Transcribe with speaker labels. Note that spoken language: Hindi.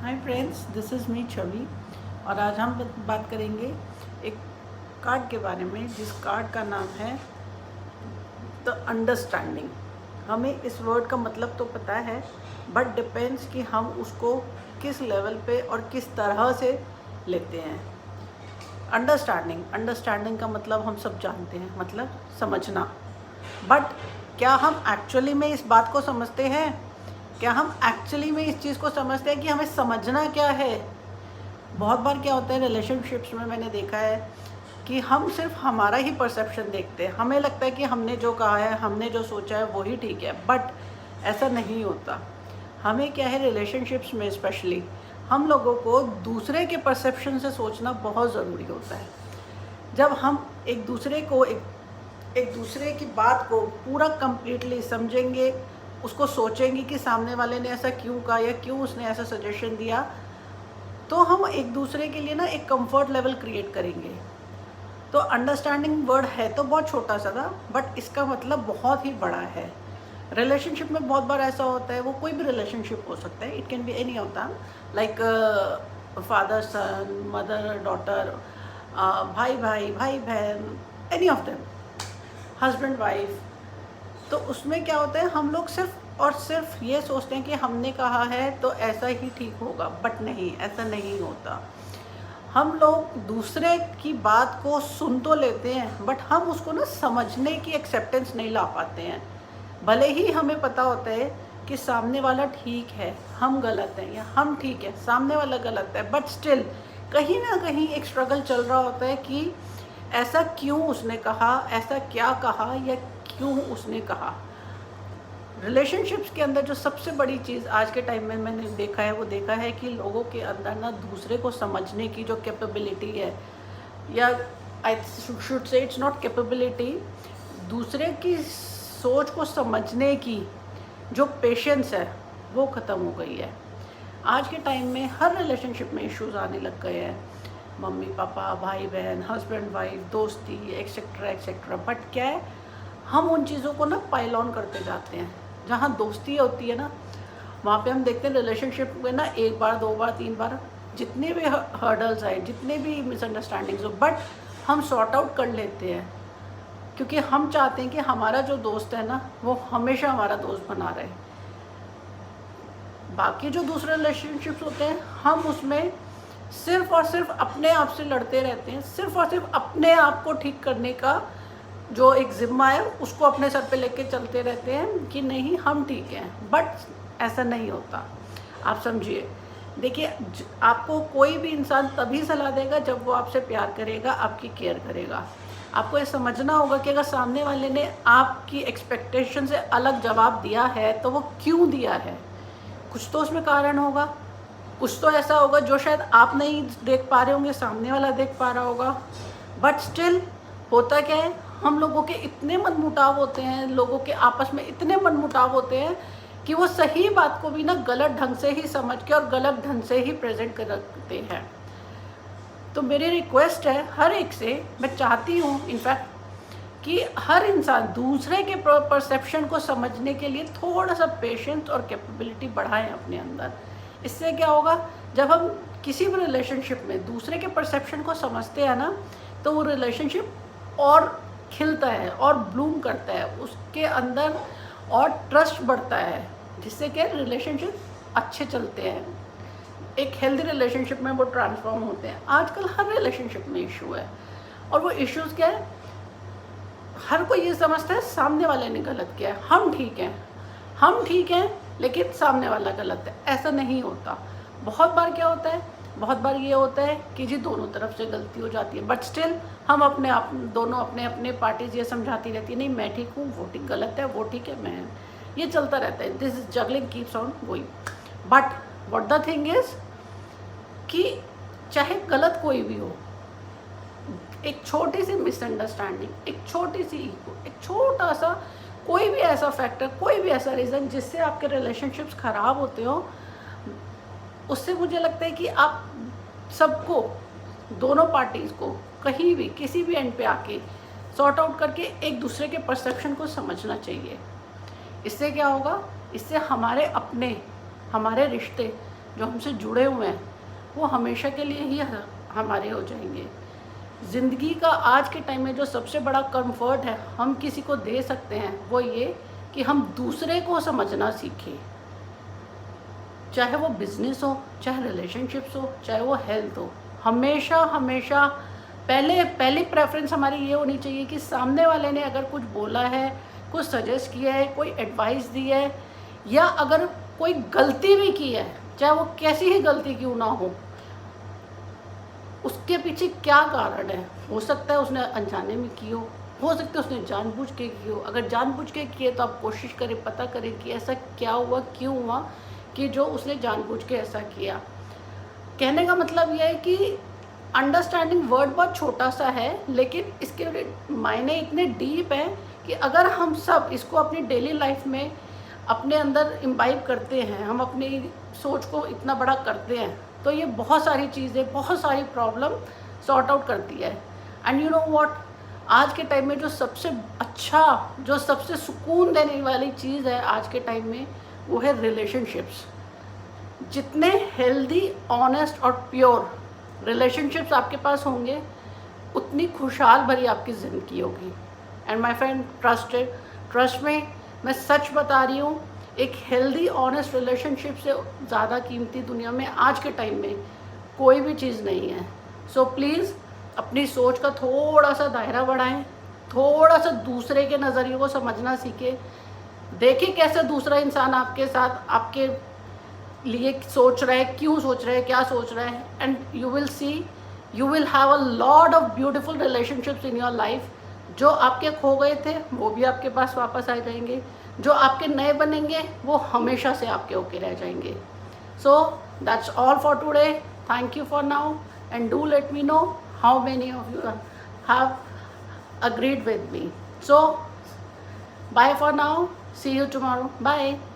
Speaker 1: Hi friends, this is me Chhavi. और आज हम बात करेंगे एक कार्ड के बारे में, जिस कार्ड का नाम है द अंडरस्टैंडिंग। हमें इस वर्ड का मतलब तो पता है, बट डिपेंड्स कि हम उसको किस लेवल पे और किस तरह से लेते हैं। अंडरस्टैंडिंग का मतलब हम सब जानते हैं, मतलब समझना। बट क्या हम एक्चुअली में इस बात को समझते हैं? क्या हम एक्चुअली में इस चीज़ को समझते हैं कि हमें समझना क्या है? बहुत बार क्या होता है रिलेशनशिप्स में, मैंने देखा है कि हम सिर्फ हमारा ही परसेप्शन देखते हैं। हमें लगता है कि हमने जो कहा है, हमने जो सोचा है वही ठीक है, बट ऐसा नहीं होता। हमें क्या है, रिलेशनशिप्स में स्पेशली हम लोगों को दूसरे के परसेप्शन से सोचना बहुत ज़रूरी होता है। जब हम एक दूसरे की बात को पूरा कंप्लीटली समझेंगे, उसको सोचेंगे कि सामने वाले ने ऐसा क्यों कहा या क्यों उसने ऐसा सजेशन दिया, तो हम एक दूसरे के लिए ना एक कंफर्ट लेवल क्रिएट करेंगे। तो अंडरस्टैंडिंग वर्ड है तो बहुत छोटा सा था, बट इसका मतलब बहुत ही बड़ा है। रिलेशनशिप में बहुत बार ऐसा होता है, वो कोई भी रिलेशनशिप हो सकता है, it can be any of them, like father son, mother daughter, भाई भाई, भाई बहन, any of them, husband wife. तो उसमें क्या होता है, हम लोग सिर्फ और सिर्फ ये सोचते हैं कि हमने कहा है तो ऐसा ही ठीक होगा, बट नहीं, ऐसा नहीं होता। हम लोग दूसरे की बात को सुन तो लेते हैं, बट हम उसको ना समझने की एक्सेप्टेंस नहीं ला पाते हैं। भले ही हमें पता होता है कि सामने वाला ठीक है, हम गलत हैं, या हम ठीक है, सामने वाला गलत है, बट स्टिल कहीं ना कहीं एक स्ट्रगल चल रहा होता है कि ऐसा क्यों उसने कहा, ऐसा क्या कहा, या क्यों उसने कहा। रिलेशनशिप्स के अंदर जो सबसे बड़ी चीज़ आज के टाइम में मैंने देखा है कि लोगों के अंदर ना दूसरे को समझने की जो कैपेबिलिटी है, या I should say it's not capability, दूसरे की सोच को समझने की जो पेशेंस है वो ख़त्म हो गई है। आज के टाइम में हर रिलेशनशिप में इश्यूज आने लग गए हैं, मम्मी पापा, भाई बहन, हस्बैंड वाइफ, दोस्ती, एक्सेट्रा एक्सेट्रा। बट क्या है, हम उन चीज़ों को ना पाइल ऑन करते जाते हैं। जहाँ दोस्ती होती है ना, वहाँ पे हम देखते हैं रिलेशनशिप में ना एक बार, दो बार, तीन बार, जितने भी हर्डल्स आए, जितने भी मिसअंडरस्टैंडिंग्स हो, बट हम सॉर्ट आउट कर लेते हैं, क्योंकि हम चाहते हैं कि हमारा जो दोस्त है ना वो हमेशा हमारा दोस्त बना रहे। बाकी जो दूसरे रिलेशनशिप्स होते हैं, हम उसमें सिर्फ और सिर्फ अपने आप से लड़ते रहते हैं, सिर्फ और सिर्फ अपने आप को ठीक करने का जो एक जिम्मा है उसको अपने सर पे लेके चलते रहते हैं कि नहीं हम ठीक हैं, बट ऐसा नहीं होता। आप समझिए, देखिए, आपको कोई भी इंसान तभी सलाह देगा जब वो आपसे प्यार करेगा, आपकी केयर करेगा। आपको ये समझना होगा कि अगर सामने वाले ने आपकी एक्सपेक्टेशन से अलग जवाब दिया है तो वो क्यों दिया है। कुछ तो उसमें कारण होगा, कुछ तो ऐसा होगा जो शायद आप नहीं देख पा रहे होंगे, सामने वाला देख पा रहा होगा। बट स्टिल होता क्या है, हम लोगों के इतने मनमुटाव होते हैं, लोगों के आपस में इतने मनमुटाव होते हैं कि वो सही बात को भी ना गलत ढंग से ही समझ के और गलत ढंग से ही प्रेजेंट करते हैं। तो मेरी रिक्वेस्ट है हर एक से, मैं चाहती हूँ इनफैक्ट कि हर इंसान दूसरे के परसेप्शन को समझने के लिए थोड़ा सा पेशेंस और कैपेबिलिटी बढ़ाएं अपने अंदर। इससे क्या होगा, जब हम किसी भी रिलेशनशिप में दूसरे के परसेप्शन को समझते हैं ना, तो वो रिलेशनशिप और खिलता है और ब्लूम करता है, उसके अंदर और ट्रस्ट बढ़ता है, जिससे क्या रिलेशनशिप अच्छे चलते हैं। एक हेल्दी रिलेशनशिप में वो ट्रांसफॉर्म होते हैं। आजकल हर रिलेशनशिप में इशू है, और वो इश्यूज़ क्या है, हर कोई ये समझता है सामने वाले ने गलत किया है, हम ठीक हैं लेकिन सामने वाला गलत है। ऐसा नहीं होता। बहुत बार क्या होता है, बहुत बार ये होता है कि जी दोनों तरफ से गलती हो जाती है, बट स्टिल हम दोनों अपने अपने पार्टीज ये समझाती रहती है, नहीं मैं ठीक हूँ, वो ठीक गलत है, वो ठीक है, मैं, ये चलता रहता है। This is juggling keeps on going. But what the thing is कि चाहे गलत कोई भी हो, एक छोटी सी मिसअंडरस्टैंडिंग, एक छोटी सी ईगो, एक छोटा सा कोई भी ऐसा फैक्टर, कोई भी ऐसा रीज़न जिससे आपके रिलेशनशिप्स ख़राब होते हो, उससे मुझे लगता है कि आप सबको, दोनों पार्टीज़ को कहीं भी किसी भी एंड पे आके सॉर्ट आउट करके एक दूसरे के परसेप्शन को समझना चाहिए। इससे क्या होगा, इससे हमारे रिश्ते जो हमसे जुड़े हुए हैं, वो हमेशा के लिए ही हमारे हो जाएंगे। ज़िंदगी का आज के टाइम में जो सबसे बड़ा कंफर्ट है हम किसी को दे सकते हैं, वो ये कि हम दूसरे को समझना सीखें। चाहे वो बिज़नेस हो, चाहे रिलेशनशिप्स हो, चाहे वो हेल्थ हो, हमेशा हमेशा पहली प्रेफरेंस हमारी ये होनी चाहिए कि सामने वाले ने अगर कुछ बोला है, कुछ सजेस्ट किया है, कोई एडवाइस दी है, या अगर कोई गलती भी की है, चाहे वो कैसी ही गलती क्यों ना उसके पीछे क्या कारण है। हो सकता है उसने अनजाने में की हो सकता है उसने जानबूझ के की हो। अगर जानबूझ के किए तो आप कोशिश करें, पता करें कि ऐसा क्या हुआ, क्यों हुआ कि जो उसने जानबूझ के ऐसा किया। कहने का मतलब यह है कि अंडरस्टैंडिंग वर्ड बहुत छोटा सा है, लेकिन इसके मायने इतने डीप हैं कि अगर हम सब इसको अपनी डेली लाइफ में अपने अंदर इम्बाइब करते हैं, हम अपनी सोच को इतना बड़ा करते हैं, तो ये बहुत सारी चीज़ें, बहुत सारी प्रॉब्लम सॉर्ट आउट करती है। एंड यू नो व्हाट, आज के टाइम में जो सबसे अच्छा, जो सबसे सुकून देने वाली चीज़ है आज के टाइम में, वो है रिलेशनशिप्स। जितने हेल्दी, ऑनेस्ट और प्योर रिलेशनशिप्स आपके पास होंगे, उतनी खुशहाल भरी आपकी ज़िंदगी होगी। एंड माय फ्रेंड, ट्रस्ट में, मैं सच बता रही हूँ, एक हेल्दी ऑनेस्ट रिलेशनशिप से ज़्यादा कीमती दुनिया में आज के टाइम में कोई भी चीज़ नहीं है। सो प्लीज़ अपनी सोच का थोड़ा सा दायरा बढ़ाएं, थोड़ा सा दूसरे के नज़रिए को समझना सीखें, देखें कैसे दूसरा इंसान आपके साथ, आपके लिए सोच रहा है, क्यों सोच रहा है, क्या सोच रहा है। And you will see, you will have a lot of beautiful relationships in your life. जो आपके खो गए थे वो भी आपके पास वापस आ जाएंगे, जो आपके नए बनेंगे वो हमेशा से आपके होके रह जाएंगे। So that's all for today. Thank you for now and do let me know how many of you have agreed with me. So bye for now, see you tomorrow, bye.